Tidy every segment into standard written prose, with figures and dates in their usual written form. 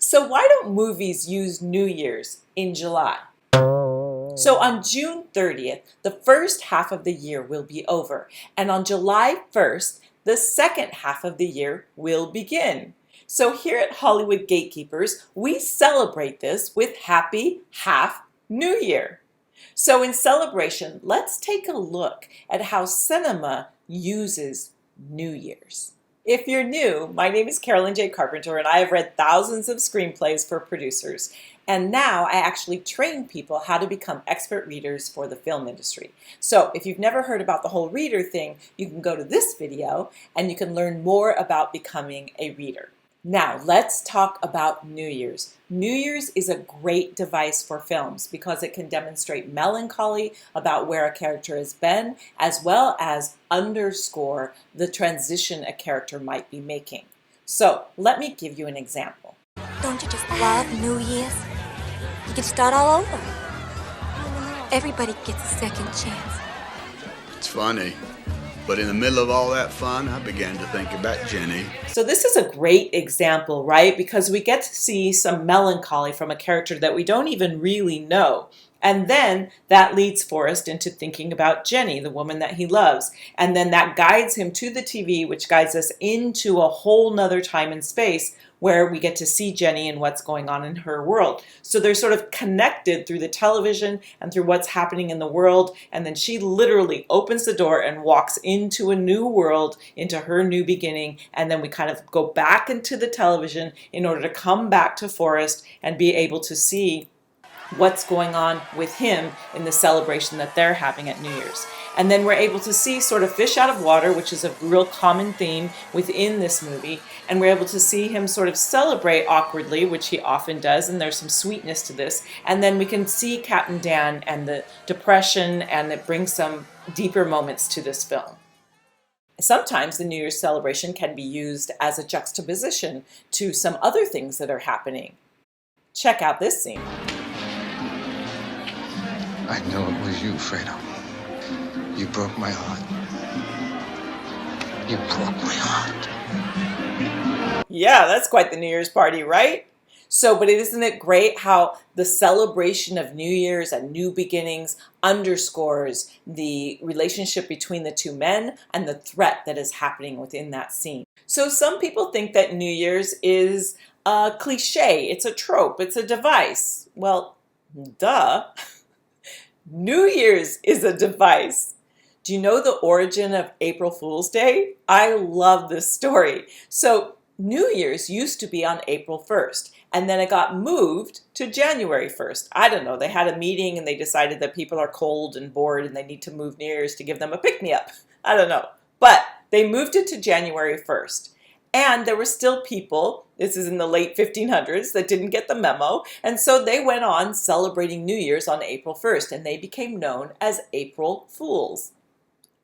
So why don't movies use New Year's in July? So on June 30th, the first half of the year will be over, and on July 1st, the second half of the year will begin. So here at Hollywood Gatekeepers, we celebrate this with Happy Half New Year. So in celebration, let's take a look at how cinema uses New Year's. If you're new, my name is Carolyn J. Carpenter, and I have read thousands of screenplays for producers. And now I actually train people how to become expert readers for the film industry. So if you've never heard about the whole reader thing, you can go to this video and you can learn more about becoming a reader. Now let's talk about New Year's. New Year's is a great device for films because it can demonstrate melancholy about where a character has been, as well as underscore the transition a character might be making. So let me give you an example. Don't you just love New Year's? You can start all over. Everybody gets a second chance. It's funny, but in the middle of all that fun, I began to think about Jenny. So this is a great example, right? Because we get to see some melancholy from a character that we don't even really know. And then that leads Forrest into thinking about Jenny, the woman that he loves. And then that guides him to the TV, which guides us into a whole nother time and space where we get to see Jenny and what's going on in her world. So they're sort of connected through the television and through what's happening in the world. And then she literally opens the door and walks into a new world, into her new beginning. And then we kind of go back into the television in order to come back to Forrest and be able to see what's going on with him in the celebration that they're having at New Year's. And then we're able to see sort of fish out of water, which is a real common theme within this movie. And we're able to see him sort of celebrate awkwardly, which he often does, and there's some sweetness to this. And then we can see Captain Dan and the depression, and it brings some deeper moments to this film. Sometimes the New Year's celebration can be used as a juxtaposition to some other things that are happening. Check out this scene. I know it was you, Fredo. You broke my heart. You broke my heart. Yeah, that's quite the New Year's party, right? So, but isn't it great how the celebration of New Year's and new beginnings underscores the relationship between the two men and the threat that is happening within that scene? So some people think that New Year's is a cliche, it's a trope, it's a device. Well, duh. New Year's is a device. Do you know the origin of April Fool's Day? I love this story. So New Year's used to be on April 1st, and then it got moved to January 1st. I don't know, they had a meeting and they decided that people are cold and bored and they need to move New Year's to give them a pick-me-up. I don't know. But they moved it to January 1st. And there were still people, this is in the late 1500s, that didn't get the memo. And so they went on celebrating New Year's on April 1st, and they became known as April Fools.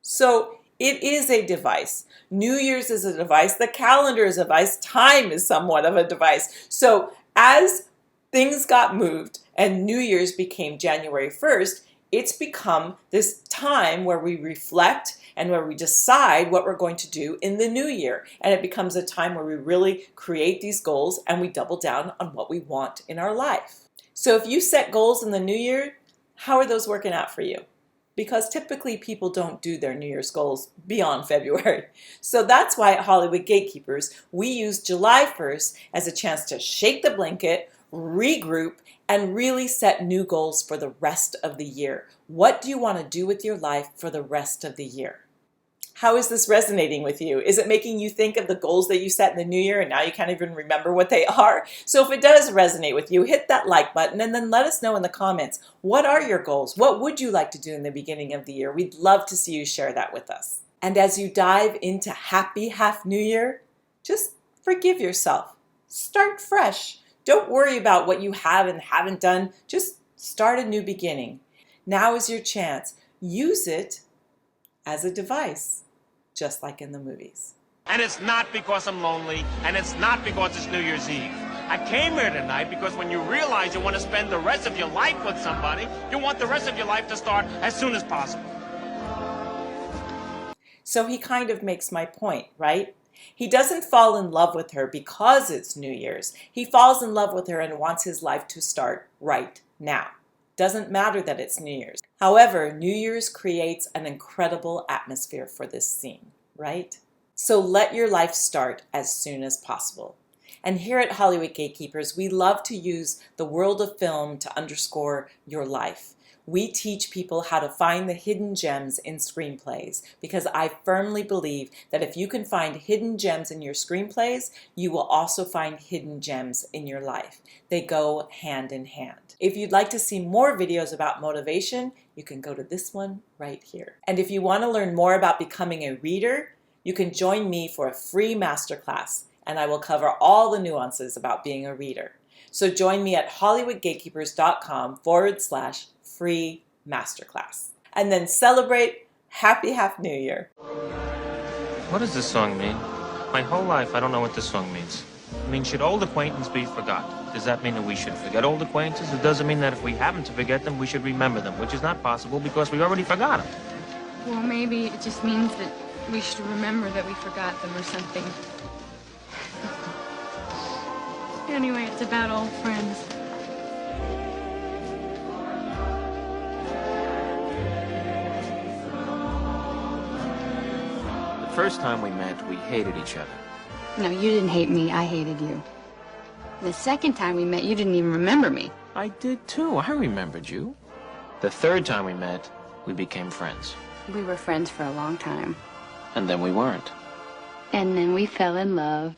So it is a device. New Year's is a device. The calendar is a device. Time is somewhat of a device. So as things got moved and New Year's became January 1st, it's become this time where we reflect and where we decide what we're going to do in the new year. And it becomes a time where we really create these goals and we double down on what we want in our life. So if you set goals in the new year, how are those working out for you? Because typically people don't do their New Year's goals beyond February. So that's why at Hollywood Gatekeepers, we use July 1st as a chance to shake the blanket, regroup, and really set new goals for the rest of the year. What do you want to do with your life for the rest of the year? How is this resonating with you? Is it making you think of the goals that you set in the new year and now you can't even remember what they are? So if it does resonate with you, hit that like button and then let us know in the comments. What are your goals? What would you like to do in the beginning of the year? We'd love to see you share that with us. And as you dive into Happy Half New Year, just forgive yourself. Start fresh. Don't worry about what you have and haven't done. Just start a new beginning. Now is your chance. Use it as a device, just like in the movies. And it's not because I'm lonely, and it's not because it's New Year's Eve. I came here tonight because when you realize you want to spend the rest of your life with somebody, you want the rest of your life to start as soon as possible. So he kind of makes my point, right? He doesn't fall in love with her because it's New Year's. He falls in love with her and wants his life to start right now. Doesn't matter that it's New Year's. However, New Year's creates an incredible atmosphere for this scene, right? So let your life start as soon as possible. And here at Hollywood Gatekeepers, we love to use the world of film to underscore your life. We teach people how to find the hidden gems in screenplays because I firmly believe that if you can find hidden gems in your screenplays, you will also find hidden gems in your life. They go hand in hand. If you'd like to see more videos about motivation, you can go to this one right here. And if you want to learn more about becoming a reader, you can join me for a free masterclass, and I will cover all the nuances about being a reader. So join me at hollywoodgatekeepers.com/free masterclass. And then celebrate Happy Half New Year. What does this song mean? My whole life, I don't know what this song means. I mean, should old acquaintance be forgot? Does that mean that we should forget old acquaintances? It doesn't mean that if we happen to forget them, we should remember them, which is not possible because we already forgot them. Well, maybe it just means that we should remember that we forgot them or something. Anyway, it's about old friends. The first time we met, we hated each other. No, you didn't hate me. I hated you. The second time we met, you didn't even remember me. I did too. I remembered you. The third time we met, we became friends. We were friends for a long time. And then we weren't. And then we fell in love.